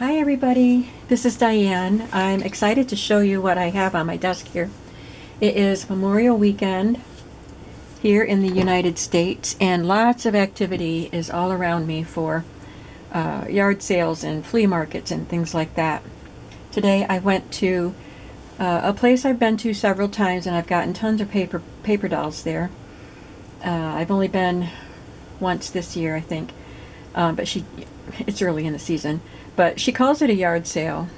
Hi everybody, this is Diane. I'm excited to show you what I have on my desk here. It is Memorial Weekend here in the United States, and lots of activity is all around me for yard sales and flea markets and things like that. Today I went to a place I've been to several times, and I've gotten tons of paper dolls there. I've only been once this year, I think, but it's early in the season. But she calls it a yard sale,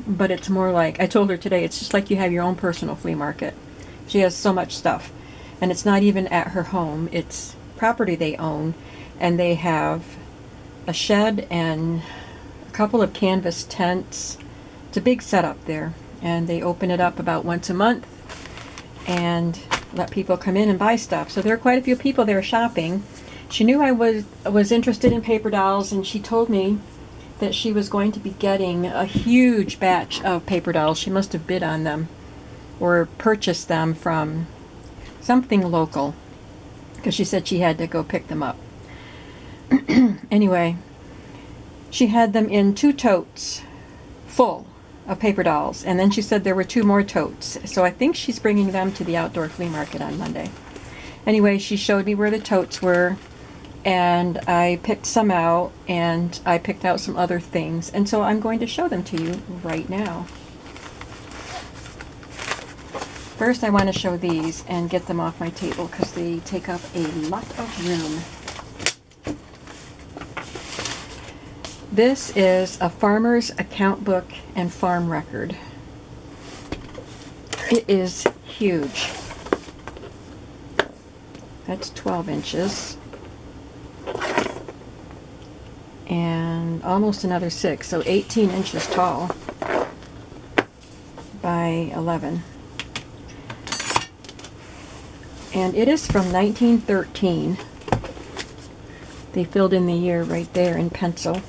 but it's more like, I told her today, it's just like you have your own personal flea market. She has so much stuff, and it's not even at her home. It's property they own, and they have a shed and a couple of canvas tents. It's a big setup there, and they open it up about once a month and let people come in and buy stuff. So there are quite a few people there shopping. She knew I was interested in paper dolls, and she told me that she was going to be getting a huge batch of paper dolls. She must have bid on them or purchased them from something local, because she said she had to go pick them up. Anyway, she had them in 2 totes full of paper dolls, and then she said there were 2 more totes. So I think she's bringing them to the outdoor flea market on Monday. Anyway, she showed me where the totes were, and I picked some out, and I picked out some other things, and so I'm going to show them to you right now. First, I want to show these and get them off my table because they take up a lot of room. This is a farmer's account book and farm record. It is huge. That's 12 inches. And almost another 6, so 18 inches tall by 11. And it is from 1913. They filled in the year right there in pencil.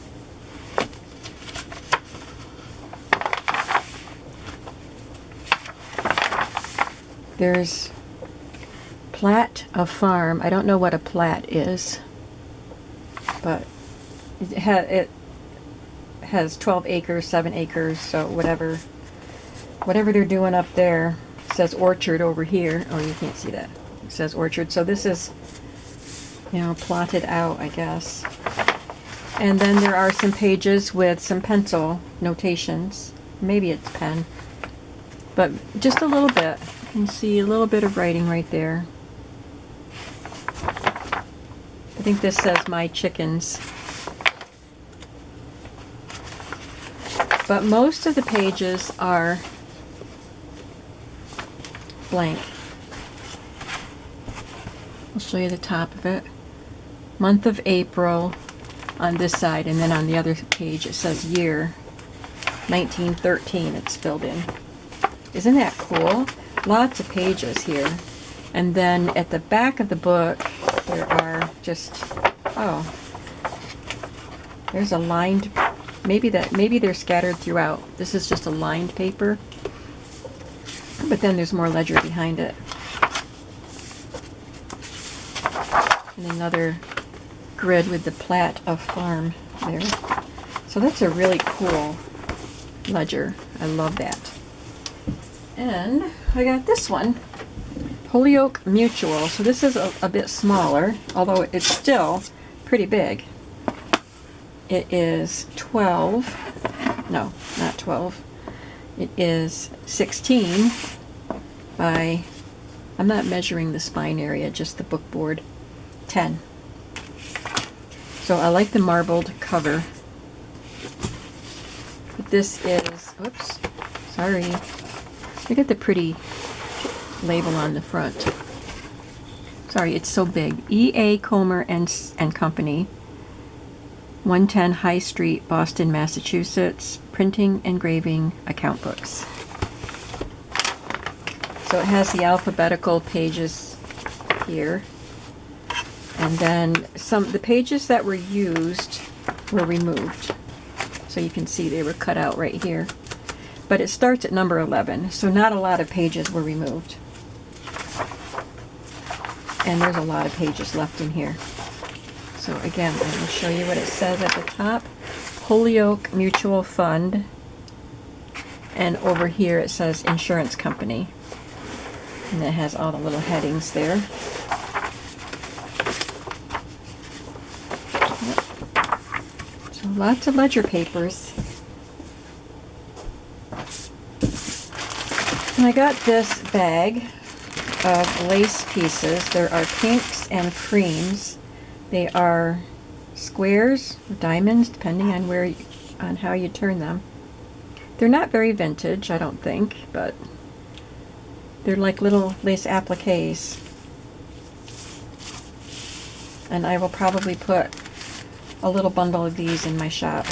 There's plat of farm. I don't know what a plat is, but it has 12 acres, 7 acres, so whatever they're doing up there. It says orchard over here. Oh, you can't see that. It says orchard. So this is, plotted out, I guess. And then there are some pages with some pencil notations. Maybe it's pen, but just a little bit. You can see a little bit of writing right there. I think this says my chickens. But most of the pages are blank. I'll show you the top of it. Month of April on this side, and then on the other page it says year 1913. It's filled in. Isn't that cool? Lots of pages here. And then at the back of the book there are just, there's a lined, maybe they're scattered throughout. This is just a lined paper, but then there's more ledger behind it. And another grid with the plat of farm there. So that's a really cool ledger. I love that. And I got this one, Holyoke Mutual. So this is a bit smaller, although it's still pretty big. It is 12, no, not 12. It is 16 by, I'm not measuring the spine area, just the book board, 10. So I like the marbled cover. But this is, oops, sorry. Look at the pretty label on the front. Sorry, it's so big. E.A. Comer and Company, 110 High Street, Boston, Massachusetts. Printing, engraving, account books. So it has the alphabetical pages here. And then the pages that were used were removed. So you can see they were cut out right here. But it starts at number 11, so not a lot of pages were removed. And there's a lot of pages left in here. So again, I'm going to show you what it says at the top. Holyoke Mutual Fund, and over here it says insurance company, and it has all the little headings there. So lots of ledger papers. And I got this bag of lace pieces. There are pinks and creams. They are squares or diamonds, depending on on how you turn them. They're not very vintage, I don't think, but they're like little lace appliques. And I will probably put a little bundle of these in my shop,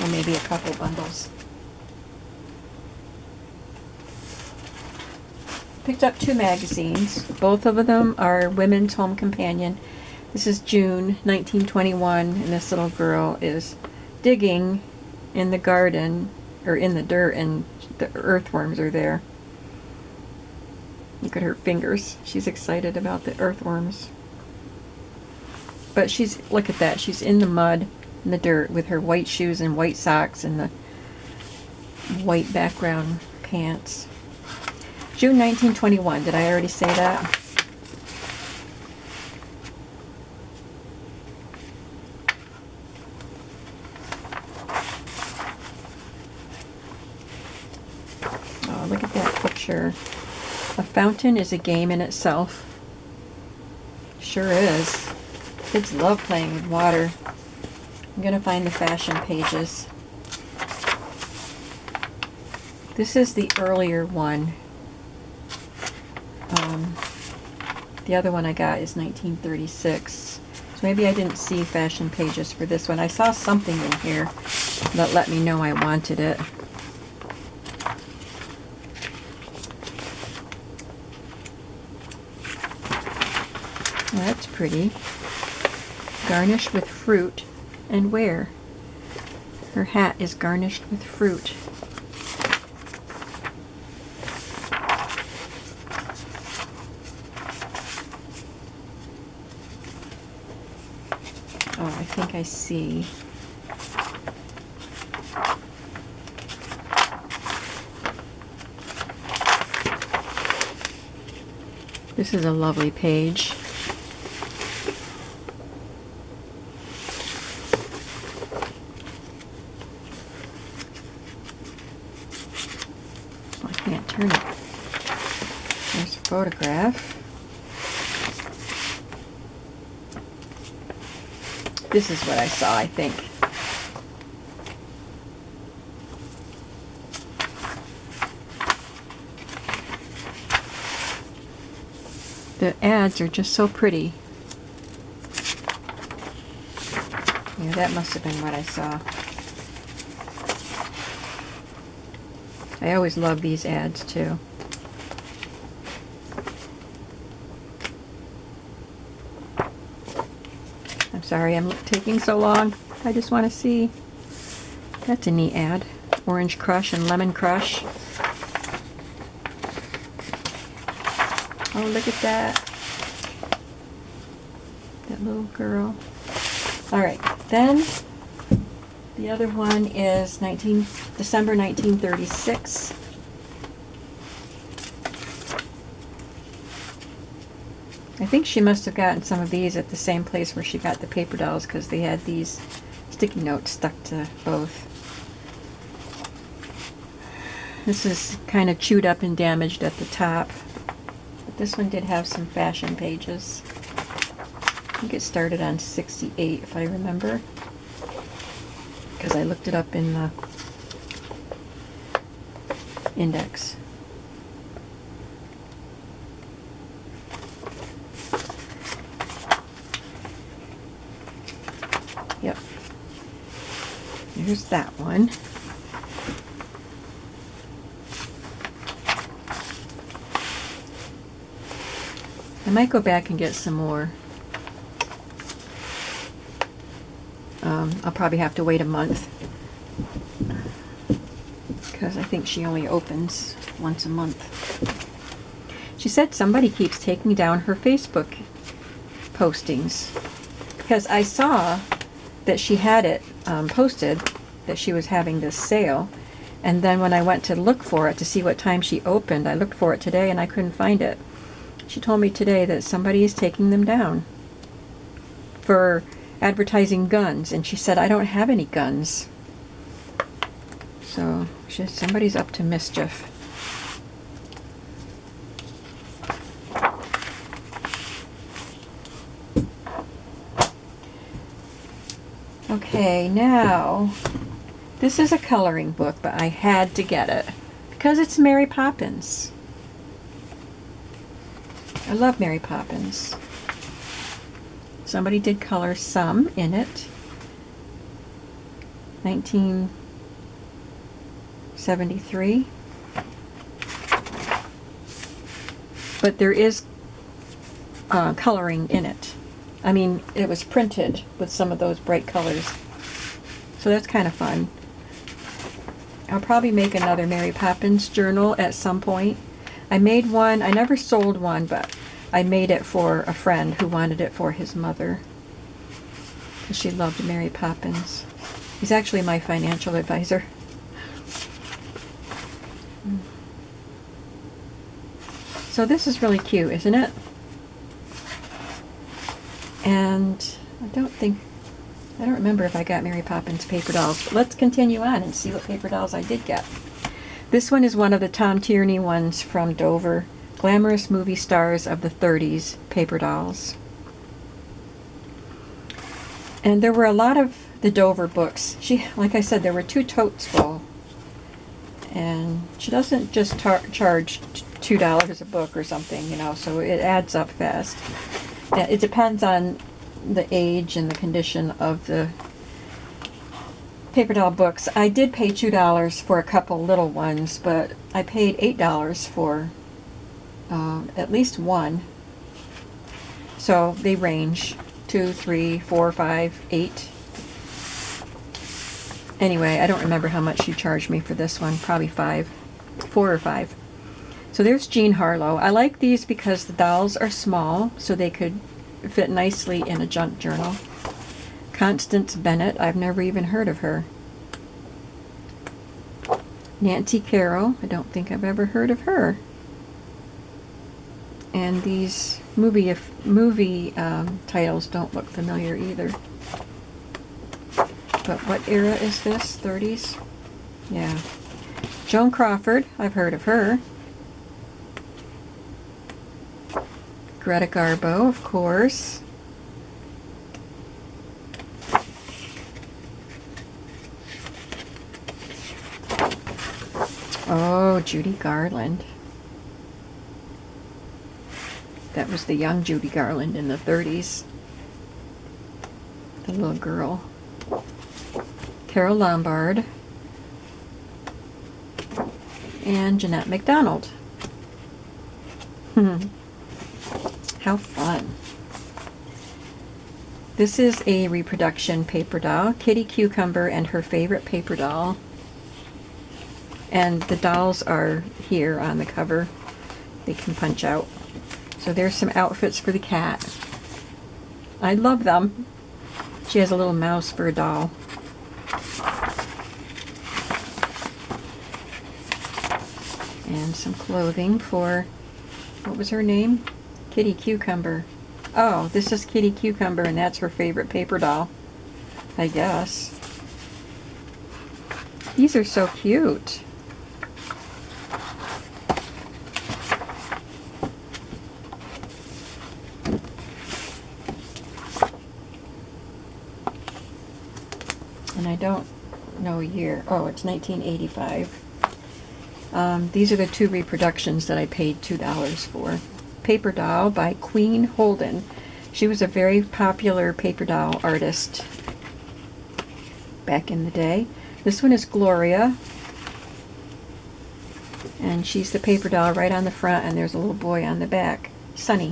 or maybe a couple bundles. Picked up 2 magazines. Both of them are Women's Home Companion. This is June 1921, and this little girl is digging in the garden, or in the dirt, and the earthworms are there. Look at her fingers. She's excited about the earthworms. But look at that, she's in the mud, in the dirt, with her white shoes and white socks and the white background pants. June 1921, did I already say that? Oh, look at that picture. A fountain is a game in itself. Sure is. Kids love playing with water. I'm going to find the fashion pages. This is the earlier one. The other one I got is 1936. So maybe I didn't see fashion pages for this one. I saw something in here that let me know I wanted it. Well, that's pretty. Garnished with fruit. And where? Her hat is garnished with fruit. Oh, I think I see. This is a lovely page. Oh, I can't turn it. There's a photograph. This is what I saw, I think. The ads are just so pretty. Yeah, that must have been what I saw. I always love these ads too. I'm sorry I'm taking so long. I just want to see. That's a neat ad. Orange Crush and Lemon Crush. Oh, look at that. That little girl. Alright, then the other one is December 1936. I think she must have gotten some of these at the same place where she got the paper dolls, because they had these sticky notes stuck to both. This is kind of chewed up and damaged at the top. But this one did have some fashion pages. I think it started on 68, if I remember, because I looked it up in the index. Yep. Here's that one. I might go back and get some more. I'll probably have to wait a month, because I think she only opens once a month. She said somebody keeps taking down her Facebook postings, because I saw that she had it posted that she was having this sale. And then when I went to look for it to see what time she opened, I looked for it today and I couldn't find it. She told me today that somebody is taking them down for advertising guns, and she said, I don't have any guns. So somebody's up to mischief. Okay, now, this is a coloring book, but I had to get it because it's Mary Poppins. I love Mary Poppins. Somebody did color some in it. 1973. But there is coloring in it. I mean, it was printed with some of those bright colors. So that's kind of fun. I'll probably make another Mary Poppins journal at some point. I made one. I never sold one, but I made it for a friend who wanted it for his mother. Because she loved Mary Poppins. He's actually my financial advisor. So this is really cute, isn't it? And I don't remember if I got Mary Poppins paper dolls, but let's continue on and see what paper dolls I did get. This one is one of the Tom Tierney ones from Dover, Glamorous Movie Stars of the 30s paper dolls. And there were a lot of the Dover books. Like I said, there were 2 totes full. And she doesn't just charge $2 a book or something, you know, so it adds up fast. It depends on the age and the condition of the paper doll books. I did pay $2 for a couple little ones, but I paid $8 for at least one. So they range 2, 3, 4, 5, 8. Anyway, I don't remember how much she charged me for this one. Probably 4 or 5. So there's Jean Harlow. I like these because the dolls are small, so they could fit nicely in a junk journal. Constance Bennett, I've never even heard of her. Nancy Carroll, I don't think I've ever heard of her. And these movie titles don't look familiar either. But what era is this? 30s? Yeah. Joan Crawford, I've heard of her. Greta Garbo, of course. Oh, Judy Garland. That was the young Judy Garland in the 30s. The little girl. Carol Lombard. And Jeanette MacDonald. How fun. This is a reproduction paper doll, Kitty Cucumber and her favorite paper doll. And the dolls are here on the cover. They can punch out. So there's some outfits for the cat. I love them. She has a little mouse for a doll. And some clothing for, what was her name? Kitty Cucumber. Oh, this is Kitty Cucumber, and that's her favorite paper doll, I guess. These are so cute. And I don't know a year. Oh, it's 1985. These are the 2 reproductions that I paid $2 for. Paper Doll by Queen Holden. She was a very popular paper doll artist back in the day. This one is Gloria. And she's the paper doll right on the front, and there's a little boy on the back. Sunny.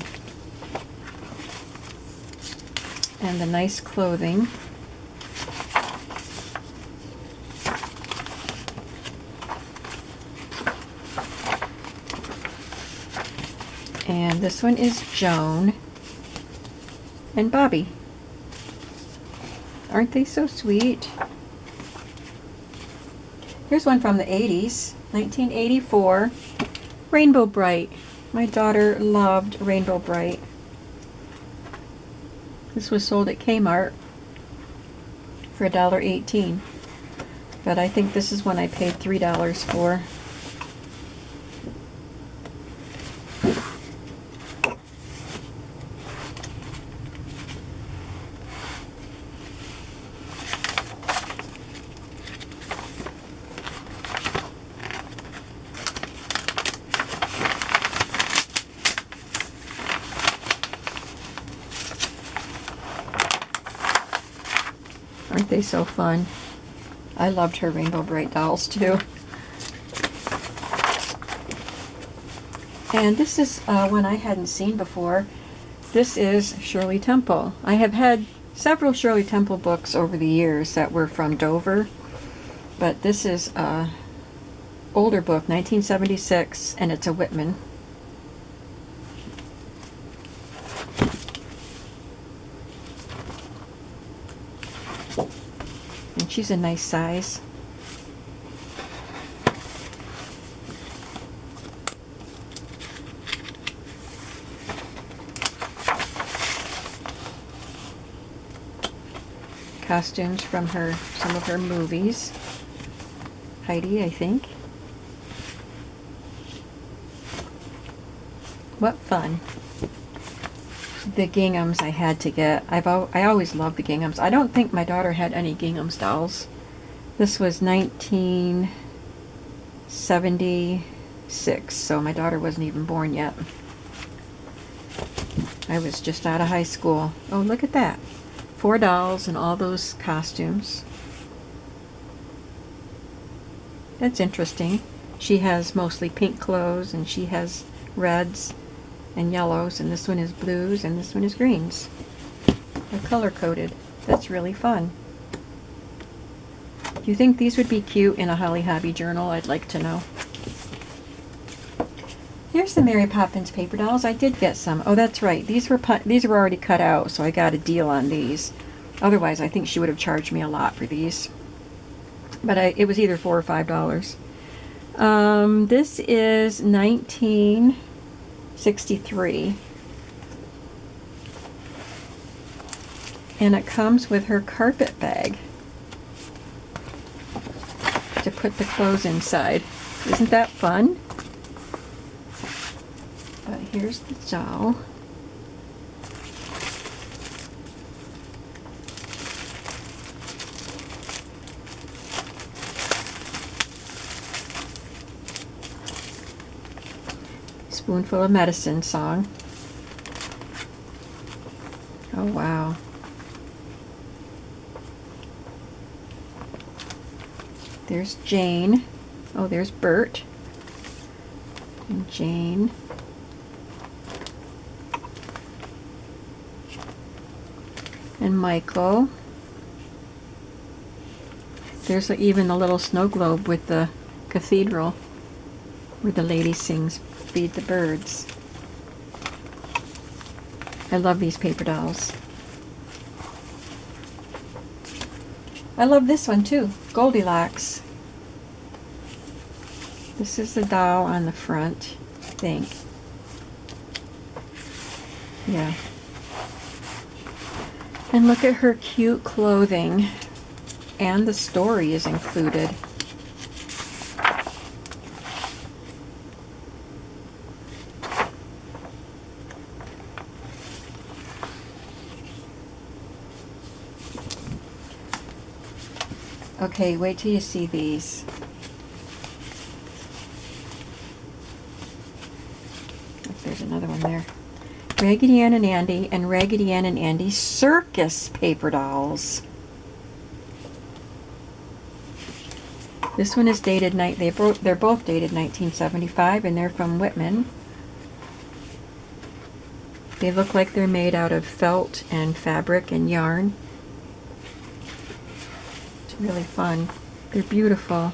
And the nice clothing. And this one is Joan and Bobby. Aren't they so sweet? Here's one from the 80s, 1984, Rainbow Bright. My daughter loved Rainbow Bright. This was sold at Kmart for $1.18, but I think this is one I paid $3 for. Aren't they so fun? I loved her Rainbow Bright dolls too. And this is one I hadn't seen before. This is Shirley Temple. I have had several Shirley Temple books over the years that were from Dover, but this is an older book, 1976, and it's a Whitman. And she's a nice size. Costumes from some of her movies. Heidi, I think. What fun. The ginghams I had to get. I always loved the ginghams. I don't think my daughter had any ginghams dolls. This was 1976, so my daughter wasn't even born yet. I was just out of high school. Oh, look at that. 4 dolls and all those costumes. That's interesting. She has mostly pink clothes, and she has reds and yellows, and this one is blues, and this one is greens. They're color-coded. That's really fun. Do you think these would be cute in a Holly Hobby journal? I'd like to know. Here's the Mary Poppins paper dolls. I did get some. Oh, that's right. These were already cut out, so I got a deal on these. Otherwise, I think she would have charged me a lot for these. But it was either $4 or $5. This is 1963. And it comes with her carpet bag to put the clothes inside. Isn't that fun? But here's the doll. Spoonful of Medicine song. Oh, wow. There's Jane. Oh, there's Bert. And Jane. And Michael. There's even the little snow globe with the cathedral where the lady sings Feed the Birds. I love these paper dolls. I love this one too, Goldilocks. This is the doll on the front, I think. Yeah. And look at her cute clothing. And the story is included. Okay, wait till you see these. Oh, there's another one there. Raggedy Ann and Andy and Raggedy Ann and Andy Circus paper dolls. This one is dated, they're both dated 1975, and they're from Whitman. They look like they're made out of felt and fabric and yarn. It's really fun. They're beautiful.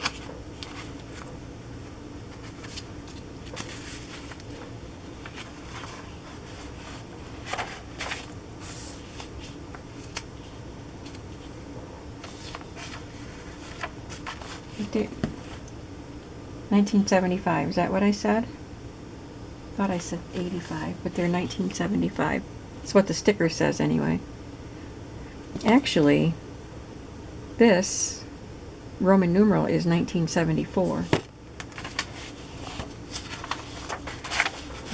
1975, is that what I said? Thought I said 85, but they're 1975. That's what the sticker says anyway. Actually, this Roman numeral is 1974. I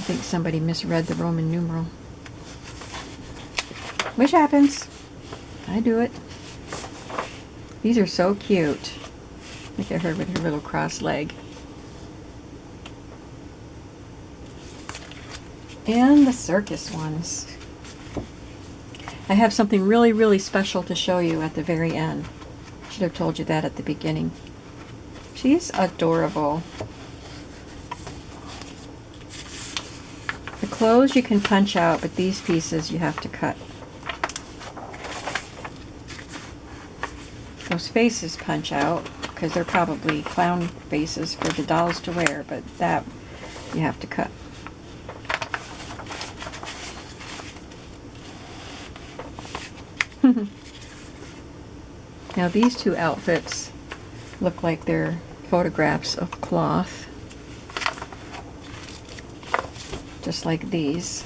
think somebody misread the Roman numeral. Which happens. I do it. These are so cute. Look at her with her little cross leg. And the circus ones. I have something really, really special to show you at the very end. Should have told you that at the beginning. She's adorable. The clothes you can punch out, but these pieces you have to cut. Those faces punch out because they're probably clown faces for the dolls to wear, but that you have to cut. Now these two outfits look like they're photographs of cloth, just like these.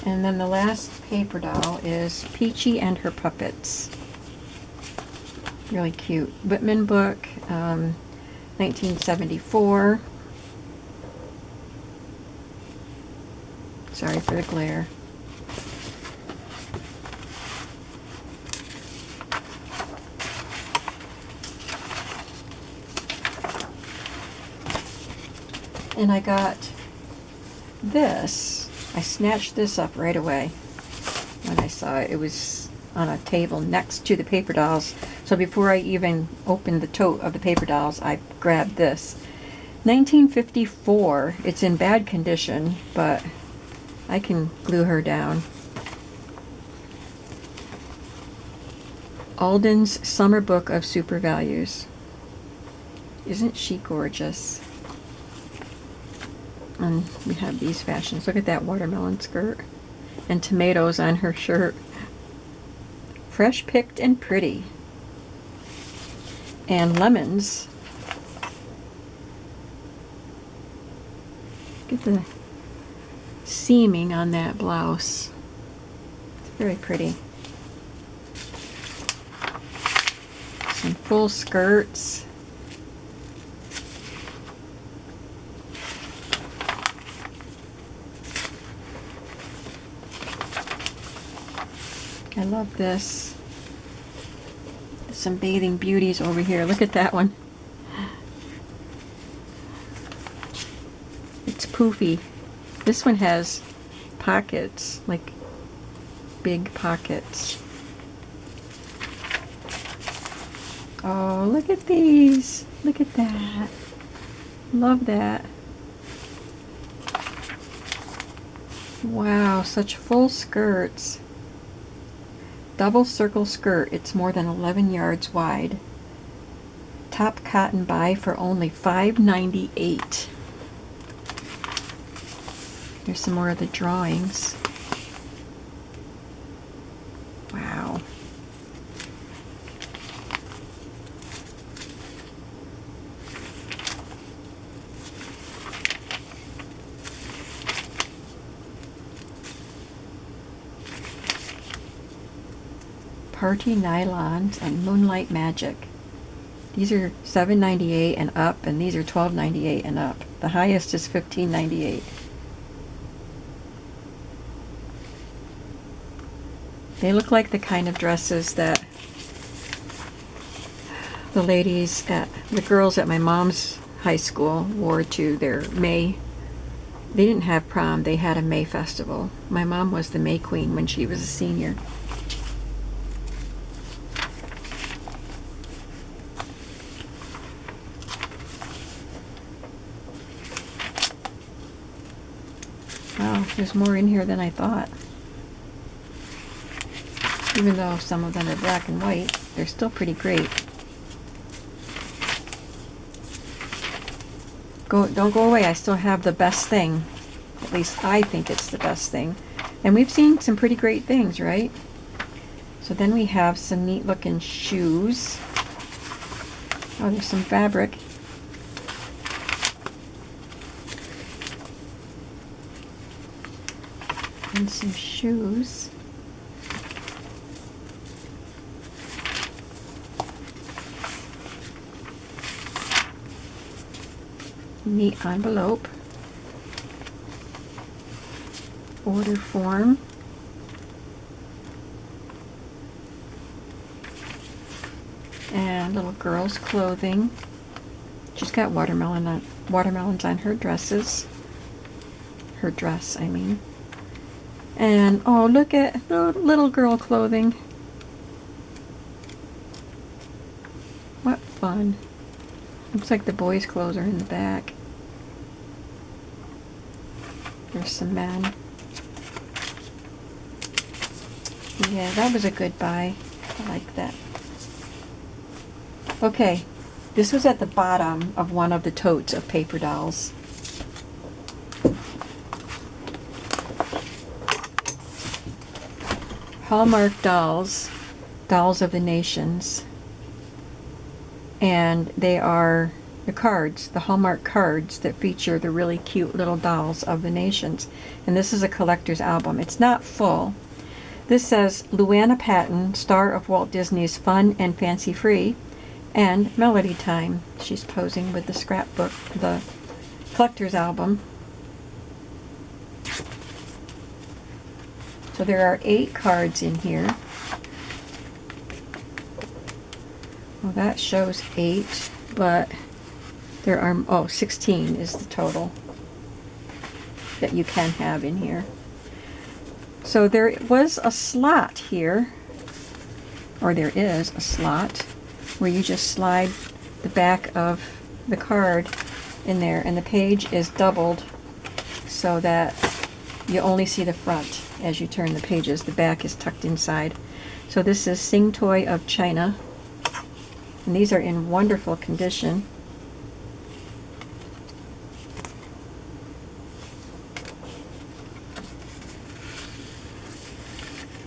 And then the last paper doll is Peachy and her puppets. Really cute. Whitman book, 1974. Sorry for the glare. And I got this. I snatched this up right away when I saw it. It was on a table next to the paper dolls. So before I even opened the tote of the paper dolls, I grabbed this. 1954. It's in bad condition, but I can glue her down. Alden's Summer Book of Super Values. Isn't she gorgeous? And we have these fashions. Look at that watermelon skirt. And tomatoes on her shirt. Fresh picked and pretty. And lemons. Look at the seaming on that blouse. It's very pretty. Some full skirts. I love this. Some bathing beauties over here. Look at that one. It's poofy. This one has pockets, like big pockets. Oh, look at these. Look at that. Love that. Wow, such full skirts. Double circle skirt. It's more than 11 yards wide. Top cotton buy for only $5.98. Here's some more of the drawings. Wow. Party Nylons and Moonlight Magic. These are $7.98 and up, and these are $12.98 and up. The highest is $15.98. They look like the kind of dresses that the ladies at the girls at my mom's high school wore to their May. They didn't have prom, they had a May festival. My mom was the May Queen when she was a senior. Wow, there's more in here than I thought. Even though some of them are black and white, they're still pretty great. Don't go away, I still have the best thing. At least I think it's the best thing. And we've seen some pretty great things, right? So then we have some neat looking shoes. Oh, there's some fabric. And some shoes. Neat envelope. Order form. And little girl's clothing. She's got watermelons on her dresses. Her dress, I mean. And oh, look at the little girl clothing. What fun. Looks like the boys' clothes are in the back. There's some men. Yeah, that was a good buy. I like that. Okay, this was at the bottom of one of the totes of paper dolls. Hallmark dolls, Dolls of the Nations. And they are the cards, the Hallmark cards that feature the really cute little dolls of the nations. And this is a collector's album. It's not full. This says Luana Patton, star of Walt Disney's Fun and Fancy Free, and Melody Time. She's posing with the scrapbook, the collector's album. So there are 8 cards in here. Well, that shows 8, but there are, 16 is the total that you can have in here. So there was a slot here, or there is a slot, where you just slide the back of the card in there, and the page is doubled so that you only see the front as you turn the pages. The back is tucked inside. So this is Sing Toy of China, and these are in wonderful condition.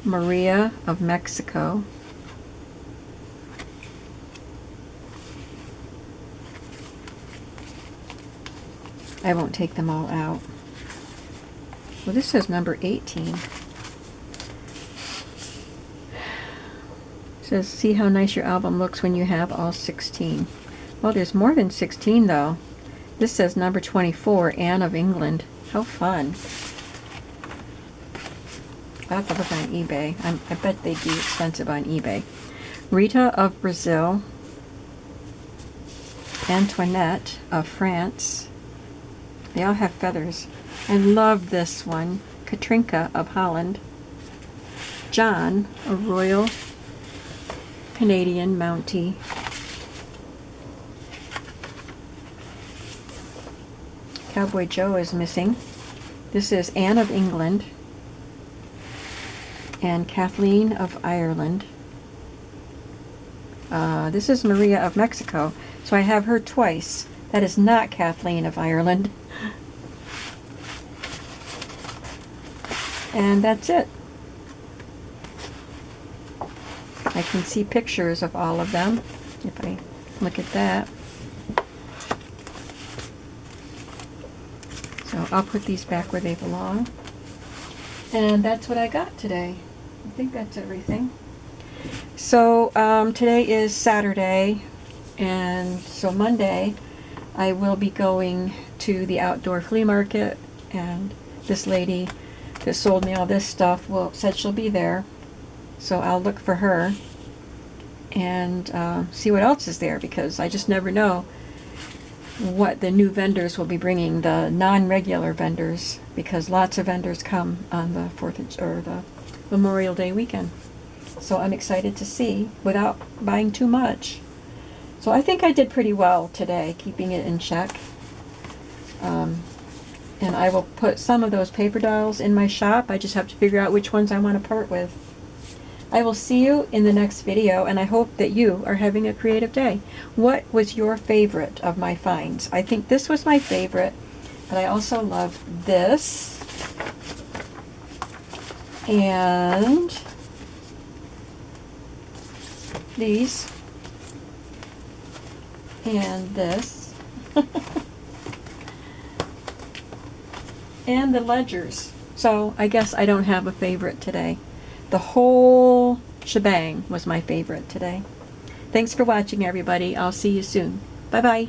Maria of Mexico. I won't take them all out. Well, this says number 18. It says, see how nice your album looks when you have all 16. Well, there's more than 16 though. This says number 24, Anne of England. How fun. I'll have to look on eBay. I bet they'd be expensive on eBay. Rita of Brazil. Antoinette of France. They all have feathers. I love this one. Katrinka of Holland. John, a Royal Canadian Mountie. Cowboy Joe is missing. This is Anne of England. And Kathleen of Ireland. This is Maria of Mexico. So I have her twice. That is not Kathleen of Ireland. And that's it. I can see pictures of all of them if I look at that. So I'll put these back where they belong. And that's what I got today. I think that's everything. So today is Saturday, and so Monday I will be going to the outdoor flea market, and this lady that sold me all this stuff said she'll be there. So I'll look for her and see what else is there, because I just never know what the new vendors will be bringing, the non-regular vendors, because lots of vendors come on the the Memorial Day weekend. So I'm excited to see without buying too much. So I think I did pretty well today, keeping it in check. And I will put some of those paper dolls in my shop. I just have to figure out which ones I want to part with. I will see you in the next video, and I hope that you are having a creative day. What was your favorite of my finds? I think this was my favorite. But I also love this. And these. And this. And the ledgers. So I guess I don't have a favorite today. The whole shebang was my favorite today. Thanks for watching, everybody. I'll see you soon. Bye-bye.